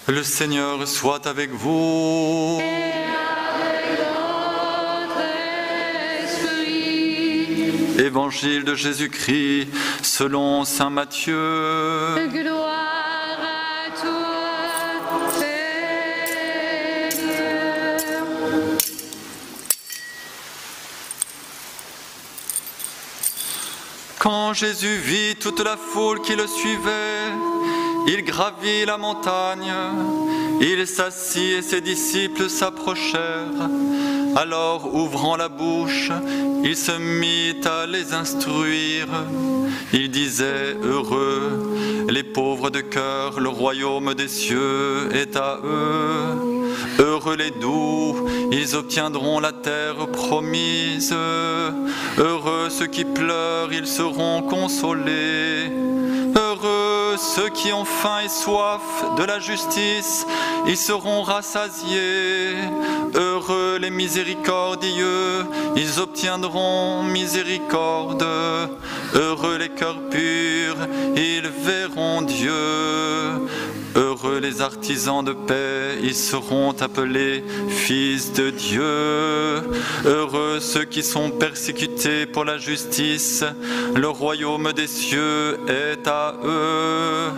Le Seigneur soit avec vous. Et avec votre esprit. Évangile de Jésus-Christ selon saint Matthieu. Gloire à toi, Seigneur. Quand Jésus vit toute la foule qui le suivait, il gravit la montagne, il s'assit et ses disciples s'approchèrent. Alors, ouvrant la bouche, il se mit à les instruire. Il disait, heureux, les pauvres de cœur, le royaume des cieux est à eux. Heureux les doux, ils obtiendront la terre promise. Heureux ceux qui pleurent, ils seront consolés. Heureux ceux qui ont faim et soif de la justice, ils seront rassasiés. Heureux les miséricordieux, ils obtiendront miséricorde. Heureux les cœurs purs, ils verront Dieu. Heureux les artisans de paix, ils seront appelés fils de Dieu. Heureux ceux qui sont persécutés pour la justice, le royaume des cieux est à eux.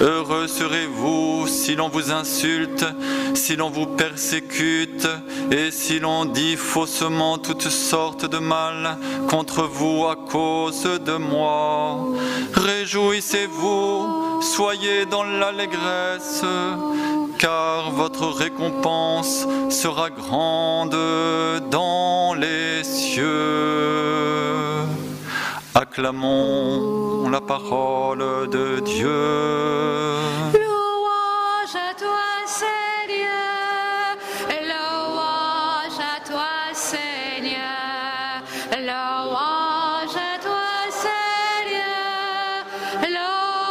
Heureux serez-vous si l'on vous insulte, si l'on vous persécute et si l'on dit faussement toutes sortes de mal contre vous à cause de moi. Réjouissez-vous, soyez dans l'allégresse, car votre récompense sera grande dans les cieux. Acclamons la parole de Dieu. Louange à toi, Seigneur. Louange à toi, Seigneur. Louange à toi, Seigneur. Louange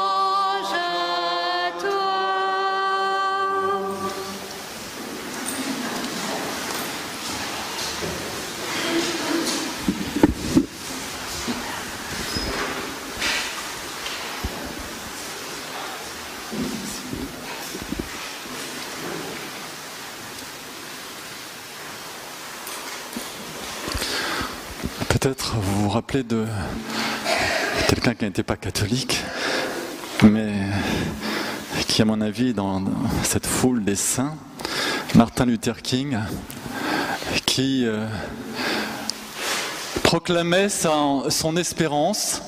à toi. Peut-être vous vous rappelez de quelqu'un qui n'était pas catholique, mais qui, à mon avis, dans cette foule des saints, Martin Luther King, qui proclamait son espérance.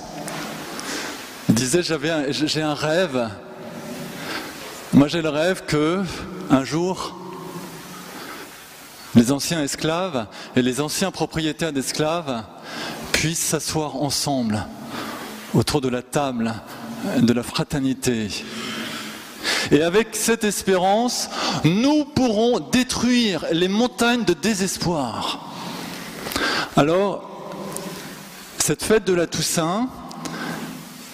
Il disait, j'ai un rêve. Moi, j'ai le rêve que un jour, les anciens esclaves et les anciens propriétaires d'esclaves puissent s'asseoir ensemble autour de la table de la fraternité. Et avec cette espérance, nous pourrons détruire les montagnes de désespoir. Alors, cette fête de la Toussaint,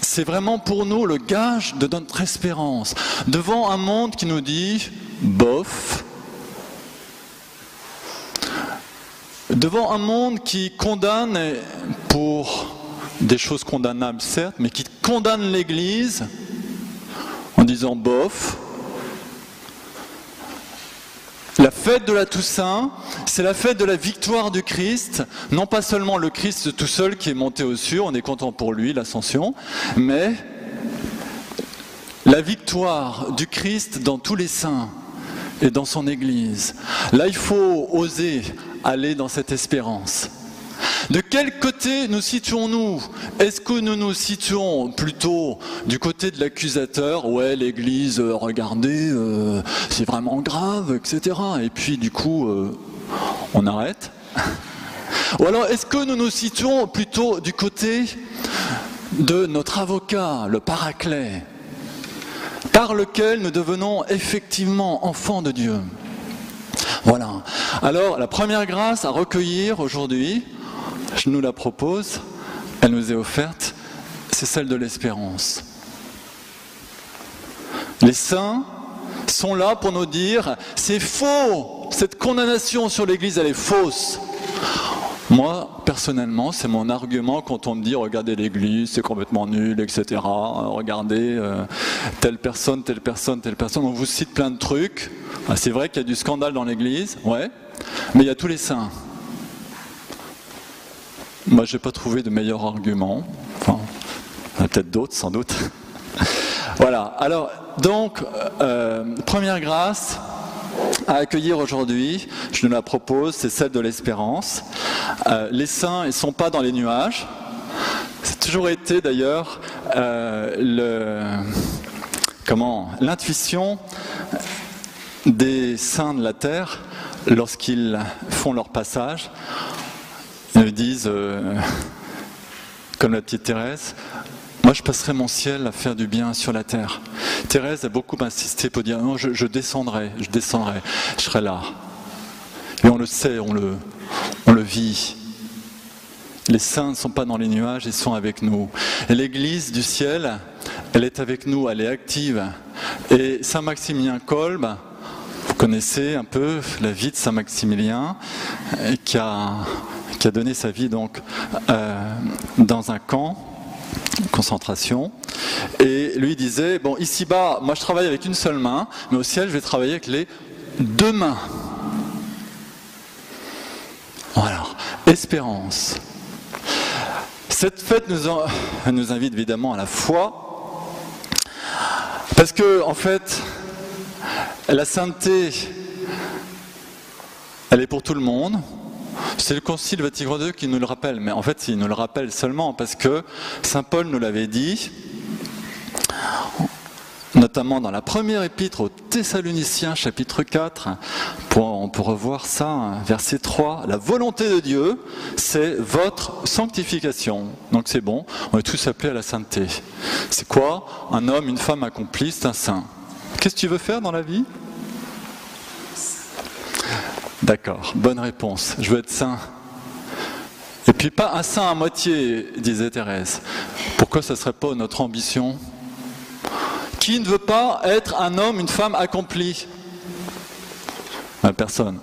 c'est vraiment pour nous le gage de notre espérance. Devant un monde qui nous dit « bof », devant un monde qui condamne pour des choses condamnables certes, mais qui condamne l'Église en disant bof. La fête de la Toussaint, c'est la fête de la victoire du Christ, non pas seulement le Christ tout seul qui est monté aux cieux, on est content pour lui, l'ascension, mais la victoire du Christ dans tous les saints et dans son Église. Là, il faut oser aller dans cette espérance. De quel côté nous situons-nous? Est-ce que nous nous situons plutôt du côté de l'accusateur? Ouais, l'Église, regardez, c'est vraiment grave, etc. Et puis du coup, on arrête. Ou alors, est-ce que nous nous situons plutôt du côté de notre avocat, le Paraclet, par lequel nous devenons effectivement enfants de Dieu? Voilà. Alors, la première grâce à recueillir aujourd'hui, je nous la propose, elle nous est offerte, c'est celle de l'espérance. Les saints sont là pour nous dire, c'est faux, cette condamnation sur l'Église, elle est fausse. Moi, personnellement, c'est mon argument quand on me dit « regardez l'église, c'est complètement nul, etc. Regardez telle personne, telle personne, telle personne. » On vous cite plein de trucs. Ah, c'est vrai qu'il y a du scandale dans l'église, ouais, mais il y a tous les saints. Moi, je n'ai pas trouvé de meilleur argument. Enfin, il y en a peut-être d'autres, sans doute. Voilà. Alors, donc, première grâce à accueillir aujourd'hui, je nous la propose, c'est celle de l'espérance. Les saints, ils ne sont pas dans les nuages. C'est toujours été d'ailleurs l'intuition des saints de la terre lorsqu'ils font leur passage. Ils disent, comme la petite Thérèse, moi je passerai mon ciel à faire du bien sur la terre. Thérèse a beaucoup insisté pour dire non, je descendrai, je serai là. Et on le sait, on le vit. Les saints ne sont pas dans les nuages, ils sont avec nous. Et l'Église du ciel, elle est avec nous, elle est active. Et Saint Maximilien Kolbe, vous connaissez un peu la vie de Saint Maximilien, qui a donné sa vie donc dans un camp concentration, et lui disait bon, ici-bas, moi je travaille avec une seule main, mais au ciel je vais travailler avec les deux mains. Voilà, espérance. Cette fête nous invite évidemment à la foi, parce que en fait la sainteté, elle est pour tout le monde. C'est le Concile Vatican II qui nous le rappelle, mais en fait il nous le rappelle seulement parce que Saint Paul nous l'avait dit, notamment dans la première épître aux Thessaloniciens, chapitre 4, on peut revoir ça, verset 3, la volonté de Dieu, c'est votre sanctification. Donc c'est bon, on est tous appelés à la sainteté. C'est quoi? Un homme, une femme accomplie, c'est un saint. Qu'est-ce que tu veux faire dans la vie? D'accord, bonne réponse. Je veux être saint. Et puis pas un saint à moitié, disait Thérèse. Pourquoi ça ne serait pas notre ambition? Qui ne veut pas être un homme, une femme accomplie? Personne.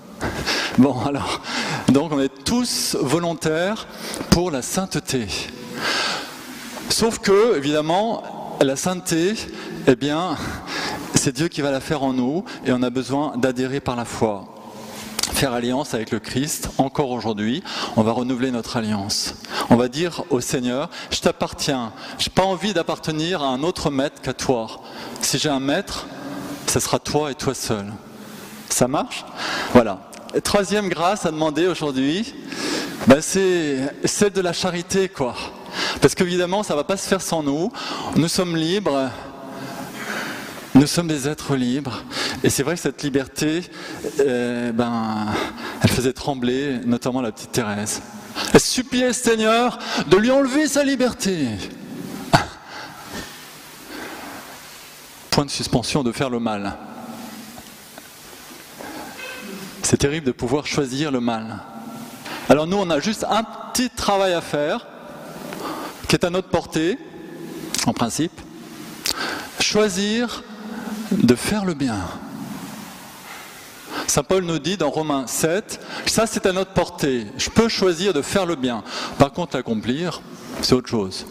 Bon alors, donc on est tous volontaires pour la sainteté. Sauf que, évidemment, la sainteté, eh bien, c'est Dieu qui va la faire en nous et on a besoin d'adhérer par la foi. Faire alliance avec le Christ, encore aujourd'hui, on va renouveler notre alliance. On va dire au Seigneur, je t'appartiens, je n'ai pas envie d'appartenir à un autre maître qu'à toi. Si j'ai un maître, ce sera toi et toi seul. Ça marche? Voilà. Et troisième grâce à demander aujourd'hui, c'est celle de la charité, quoi. Parce qu'évidemment, ça ne va pas se faire sans nous. Nous sommes libres. Nous sommes des êtres libres, et c'est vrai que cette liberté, elle faisait trembler notamment la petite Thérèse. Elle suppliait le Seigneur de lui enlever sa liberté. Point de suspension de faire le mal. C'est terrible de pouvoir choisir le mal. Alors nous, on a juste un petit travail à faire, qui est à notre portée, en principe. Choisir de faire le bien. Saint Paul nous dit dans Romains 7, ça c'est à notre portée. Je peux choisir de faire le bien. Par contre, l'accomplir, c'est autre chose.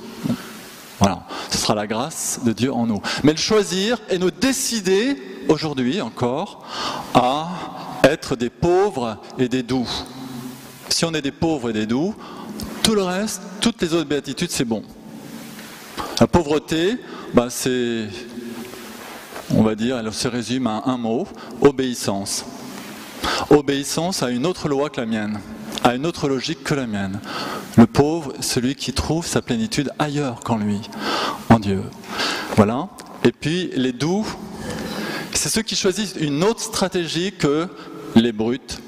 Voilà, ce sera la grâce de Dieu en nous. Mais le choisir et nous décider, aujourd'hui encore, à être des pauvres et des doux. Si on est des pauvres et des doux, tout le reste, toutes les autres béatitudes, c'est bon. La pauvreté, c'est... On va dire, elle se résume à un mot, obéissance. Obéissance à une autre loi que la mienne, à une autre logique que la mienne. Le pauvre, celui qui trouve sa plénitude ailleurs qu'en lui, en Dieu. Voilà. Et puis les doux, c'est ceux qui choisissent une autre stratégie que les brutes.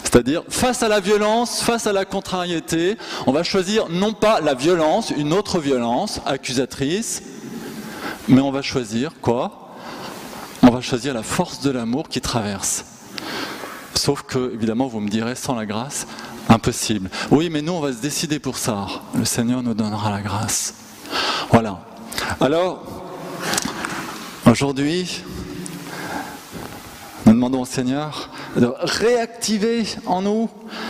C'est-à-dire, face à la violence, face à la contrariété, on va choisir non pas la violence, une autre violence accusatrice, mais on va choisir quoi? On va choisir la force de l'amour qui traverse. Sauf que, évidemment, vous me direz, sans la grâce, impossible. Oui, mais nous, on va se décider pour ça. Le Seigneur nous donnera la grâce. Voilà. Alors, aujourd'hui, Nous demandons au Seigneur de réactiver en nous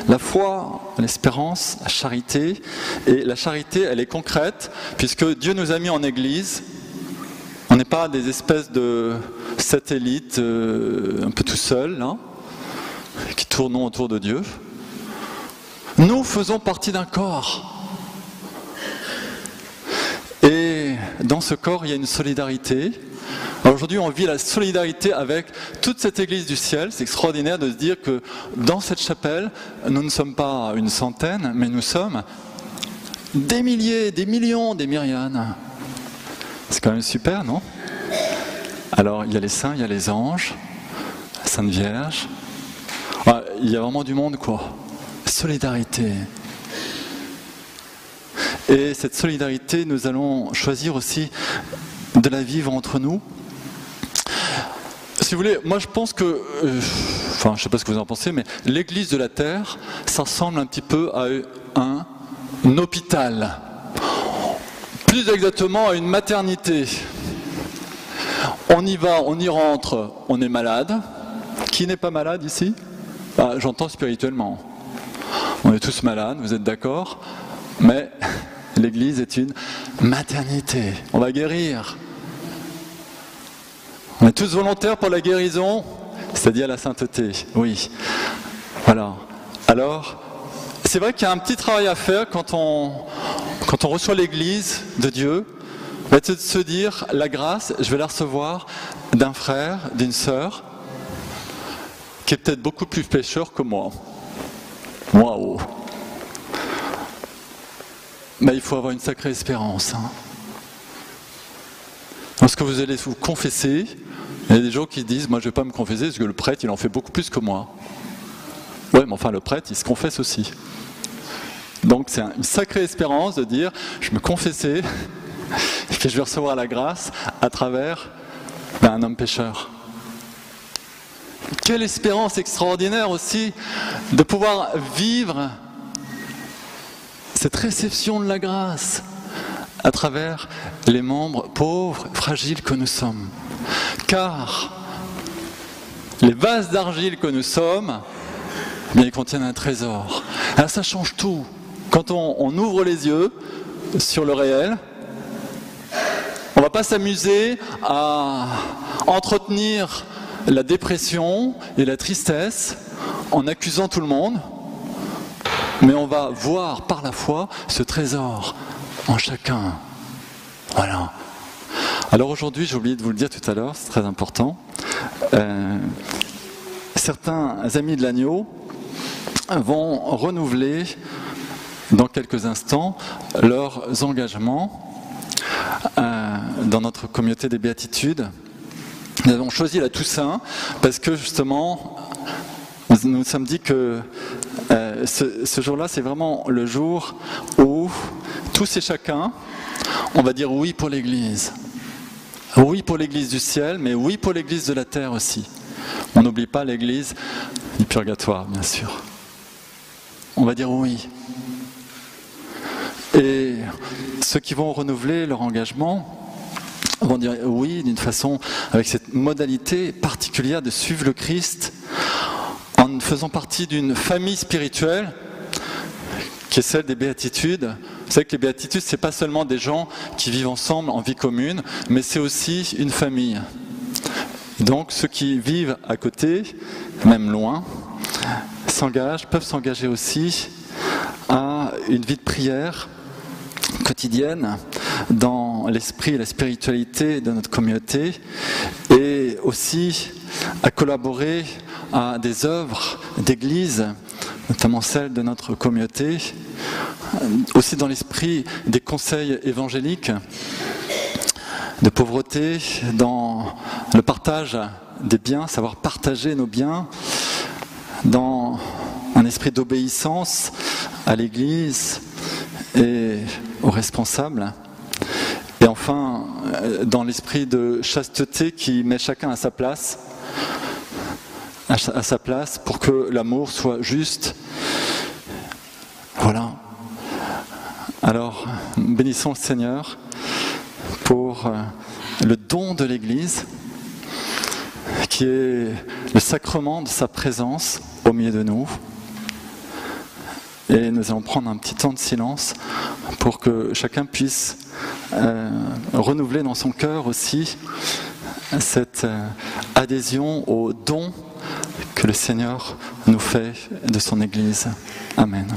la foi, l'espérance, la charité. Et la charité, elle est concrète, puisque Dieu nous a mis en Église. On n'est pas des espèces de satellites un peu tout seuls, hein, qui tournons autour de Dieu. Nous faisons partie d'un corps. Et dans ce corps, il y a une solidarité. Alors aujourd'hui, on vit la solidarité avec toute cette Église du ciel. C'est extraordinaire de se dire que dans cette chapelle, nous ne sommes pas une centaine, mais nous sommes des milliers, des millions, des myriades. C'est quand même super, non? Alors, il y a les saints, il y a les anges, la Sainte Vierge. Ouais, il y a vraiment du monde, quoi. Solidarité. Et cette solidarité, nous allons choisir aussi de la vivre entre nous. Si vous voulez, moi je pense que, je ne sais pas ce que vous en pensez, mais l'Église de la Terre, ça ressemble un petit peu à un hôpital. Plus exactement à une maternité. On y va, on y rentre, on est malade. Qui n'est pas malade ici? J'entends spirituellement. On est tous malades, vous êtes d'accord? Mais l'Église est une maternité. On va guérir. On est tous volontaires pour la guérison, c'est-à-dire la sainteté. Oui. Voilà. Alors, c'est vrai qu'il y a un petit travail à faire quand on reçoit l'Église de Dieu, c'est de se dire, la grâce, je vais la recevoir d'un frère, d'une sœur, qui est peut-être beaucoup plus pécheur que moi. Waouh! Mais il faut avoir une sacrée espérance. Hein. Lorsque vous allez vous confesser, il y a des gens qui disent, moi je ne vais pas me confesser parce que le prêtre il en fait beaucoup plus que moi. Ouais, mais enfin le prêtre il se confesse aussi. Donc c'est une sacrée espérance de dire, je me confessais et que je vais recevoir la grâce à travers un homme pécheur. Quelle espérance extraordinaire aussi de pouvoir vivre cette réception de la grâce à travers les membres pauvres, fragiles que nous sommes. Car les vases d'argile que nous sommes, eh bien, ils contiennent un trésor. Alors ça change tout. Quand on ouvre les yeux sur le réel, on ne va pas s'amuser à entretenir la dépression et la tristesse en accusant tout le monde, mais on va voir par la foi ce trésor en chacun. Voilà. Alors aujourd'hui, j'ai oublié de vous le dire tout à l'heure, c'est très important. Certains amis de l'agneau vont renouveler dans quelques instants leurs engagements dans notre communauté des béatitudes. Nous avons choisi la Toussaint parce que justement, nous nous sommes dit que ce jour-là, c'est vraiment le jour où tous et chacun, on va dire oui pour l'Église. Oui pour l'Église du ciel, mais oui pour l'Église de la terre aussi. On n'oublie pas l'Église du purgatoire, bien sûr. On va dire oui. Et ceux qui vont renouveler leur engagement vont dire oui d'une façon, avec cette modalité particulière de suivre le Christ en faisant partie d'une famille spirituelle qui est celle des béatitudes. Vous savez que les béatitudes, c'est pas seulement des gens qui vivent ensemble en vie commune, mais c'est aussi une famille. Donc ceux qui vivent à côté, même loin, peuvent s'engager aussi à une vie de prière quotidienne dans l'esprit et la spiritualité de notre communauté, et aussi à collaborer à des œuvres d'église, notamment celles de notre communauté, aussi dans l'esprit des conseils évangéliques, de pauvreté, dans le partage des biens, savoir partager nos biens, dans un esprit d'obéissance à l'Église et aux responsables, et enfin dans l'esprit de chasteté qui met chacun à sa place pour que l'amour soit juste. Voilà. Alors, bénissons le Seigneur pour le don de l'Église, qui est le sacrement de sa présence au milieu de nous. Et nous allons prendre un petit temps de silence pour que chacun puisse renouveler dans son cœur aussi cette adhésion au don que le Seigneur nous fait de son Église. Amen.